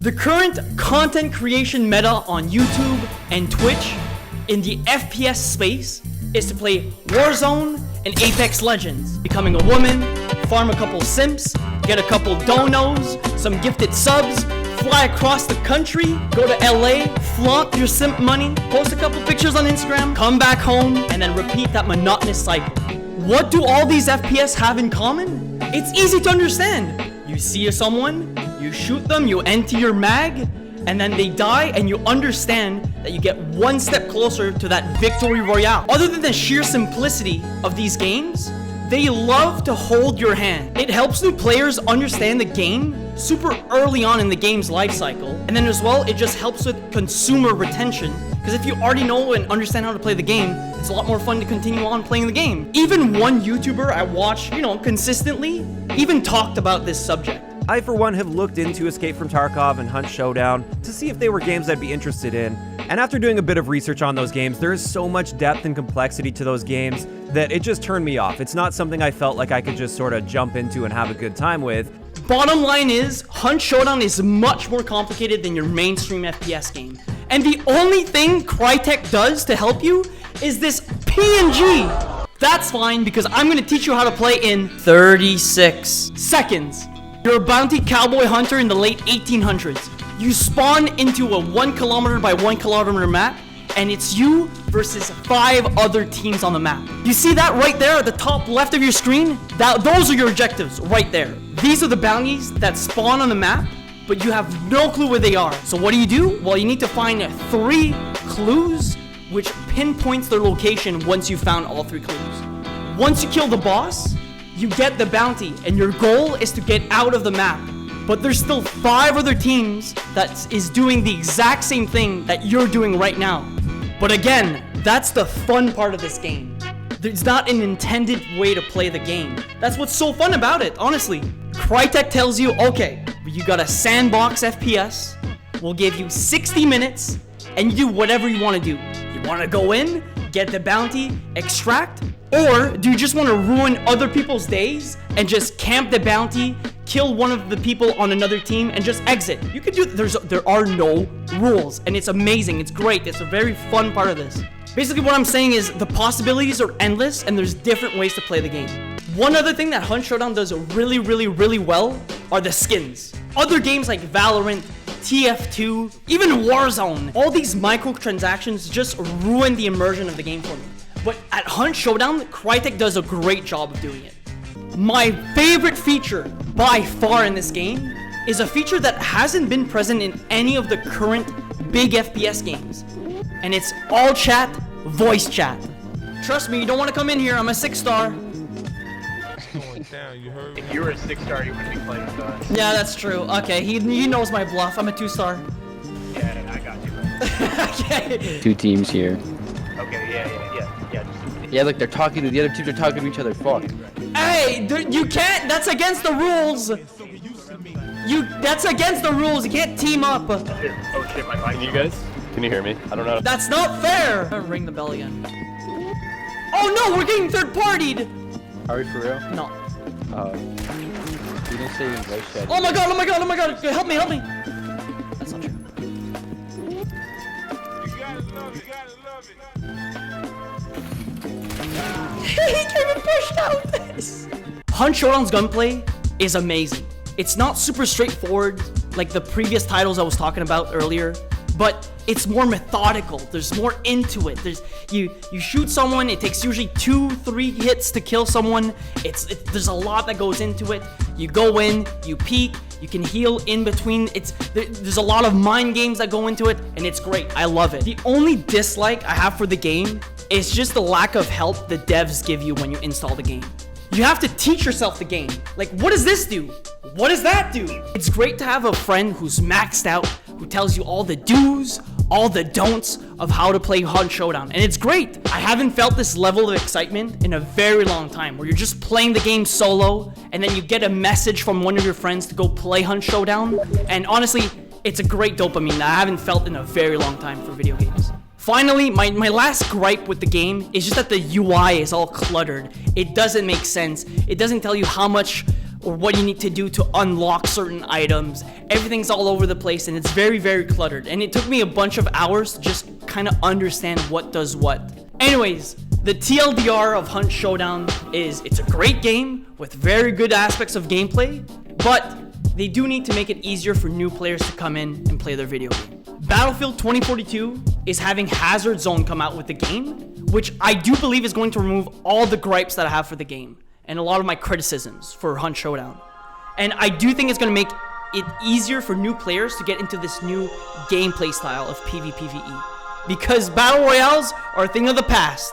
The current content creation meta on YouTube and Twitch in the FPS space is to play Warzone and Apex Legends, becoming a woman, farm a couple simps, get a couple donos, some gifted subs, fly across the country, go to LA, flaunt your simp money, post a couple pictures on Instagram, come back home, and then repeat that monotonous cycle. What do all these FPS have in common? It's easy to understand. You see someone, you shoot them, you empty your mag, and then they die, and you understand that you get one step closer to that victory royale. Other than the sheer simplicity of these games, they love to hold your hand. It helps new players understand the game super early on in the game's life cycle. And then as well, it just helps with consumer retention. Because if you already know and understand how to play the game, it's a lot more fun to continue on playing the game. Even one YouTuber I watch, consistently, even talked about this subject. I, for one, have looked into Escape from Tarkov and Hunt Showdown to see if they were games I'd be interested in. And after doing a bit of research on those games, there is so much depth and complexity to those games that it just turned me off. It's not something I felt like I could just sort of jump into and have a good time with. Bottom line is, Hunt Showdown is much more complicated than your mainstream FPS game. And the only thing Crytek does to help you is this PNG. That's fine, because I'm going to teach you how to play in 36 seconds. You're a bounty cowboy hunter in the late 1800s. You spawn into a 1 kilometer by 1 kilometer map, and it's you versus 5 other teams on the map. You see that right there at the top left of your screen? Those are your objectives right there. These are the bounties that spawn on the map, but you have no clue where they are. So what do? Well, you need to find 3 clues, which pinpoints their location once you found all 3 clues. Once you kill the boss, you get the bounty, and your goal is to get out of the map. But there's still 5 other teams that is doing the exact same thing that you're doing right now. But again, that's the fun part of this game. There's not an intended way to play the game. That's what's so fun about it, honestly. Crytek tells you, okay, you got a sandbox FPS, we'll give you 60 minutes, and you do whatever you want to do. You want to go in, get the bounty, extract, or do you just want to ruin other people's days and just camp the bounty, kill one of the people on another team, and just exit? You can do there are no rules, and it's amazing. It's great. It's a very fun part of this. Basically, what I'm saying is the possibilities are endless, and there's different ways to play the game. One other thing that Hunt Showdown does really, really, really well are the skins. Other games like Valorant, TF2, even Warzone, all these microtransactions just ruin the immersion of the game for me. But at Hunt Showdown, Crytek does a great job of doing it. My favorite feature by far in this game is a feature that hasn't been present in any of the current big FPS games. And it's all chat, voice chat. Trust me, you don't want to come in here, I'm a 6-star. If you were a 6-star, you wouldn't be playing with us. Yeah, that's true. Okay, he knows my bluff. I'm a 2-star. Yeah, I got you. Okay. 2 teams here. Okay, yeah. Yeah, look, they're talking to the other teams. Are talking to each other. Fuck. Hey, you can't. That's against the rules. That's against the rules. You can't team up. Oh shit, my mic. Can you hear me? I don't know. That's not fair. Ring the bell again. Oh no, we're getting third-partied. Are we for real? No. You didn't say voice chat. Oh my god. Help me. That's not true. You gotta love it. He came and pushed out. Hunt Showdown's gunplay is amazing. It's not super straightforward like the previous titles I was talking about earlier, but it's more methodical. There's more into it. You shoot someone, it takes usually 2-3 hits to kill someone. There's a lot that goes into it. You go in, you peek, you can heal in between. There's a lot of mind games that go into it, and it's great. I love it. The only dislike I have for the game is just the lack of help the devs give you when you install the game. You have to teach yourself the game. Like, what does this do? What does that do? It's great to have a friend who's maxed out, who tells you all the do's, all the don'ts of how to play Hunt Showdown, and it's great. I haven't felt this level of excitement in a very long time, where you're just playing the game solo, and then you get a message from one of your friends to go play Hunt Showdown, and honestly, it's a great dopamine that I haven't felt in a very long time for video games. Finally, my last gripe with the game is just that the UI is all cluttered. It doesn't make sense. It doesn't tell you how much or what you need to do to unlock certain items. Everything's all over the place and it's very, very cluttered. And it took me a bunch of hours to just kind of understand what does what. Anyways, the TLDR of Hunt Showdown is it's a great game with very good aspects of gameplay, but they do need to make it easier for new players to come in and play their video game. Battlefield 2042 is having Hazard Zone come out with the game, which I do believe is going to remove all the gripes that I have for the game and a lot of my criticisms for Hunt Showdown. And I do think it's going to make it easier for new players to get into this new gameplay style of PvPvE, because Battle Royales are a thing of the past.